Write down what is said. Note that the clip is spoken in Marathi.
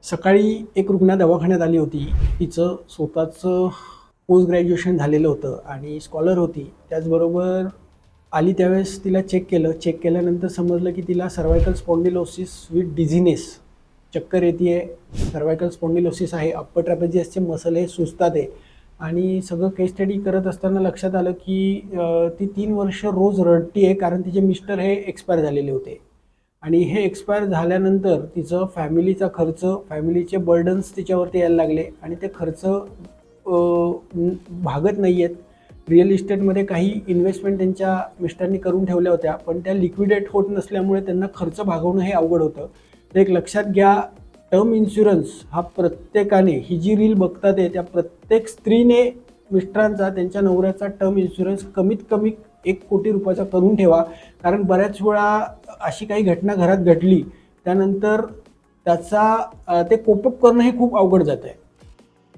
सकाळी एक रुग्ण दवाखान्यात आली होती. तिचं स्वतःचं पोस्ट ग्रॅज्युएशन झालेलं होतं आणि स्कॉलर होती. त्याचबरोबर आली त्यावेळेस तिला चेक केलं. चेक केल्यानंतर समजलं की तिला सर्व्हायकल स्पॉन्डिलोसिस विथ डिझिनेस, चक्कर येते आहे, सर्व्हायकल स्पॉन्डिलोसिस आहे, अप्पर ट्रॅपेझियसचे मसल हे सुजतात आहे. आणि सगळं केस स्टडी करत असताना लक्षात आलं की ती 3 वर्ष रोज रडती आहे, कारण तिचे मिस्टर हे एक्सपायर झालेले होते. आणि हे एक्सपायर झाल्यानंतर तिचं फॅमिलीचा खर्च, फॅमिलीचे बर्डन्स तिच्यावरती यायला लागले आणि ते खर्च भागत नाही आहेत. रिअल इस्टेटमध्ये काही इन्व्हेस्टमेंट त्यांच्या मिस्टरनी करून ठेवल्या होत्या, पण त्या लिक्विडेट होत नसल्यामुळे त्यांना खर्च भागवणं हे अवघड होतं. तर एक लक्षात घ्या, टर्म इन्शुरन्स हा प्रत्येकाने, ही जी रील बघतात आहे त्या प्रत्येक स्त्रीने मिस्टरांचा, त्यांच्या नवऱ्याचा टर्म इन्शुरन्स कमीत कमी 1 कोटी रुपयाचा करून ठेवा. कारण बऱ्याच वेळा अशी काही घटना घरात घडली त्यानंतर त्याचा ते कोपअप करणं हे खूप अवघड जातं आहे.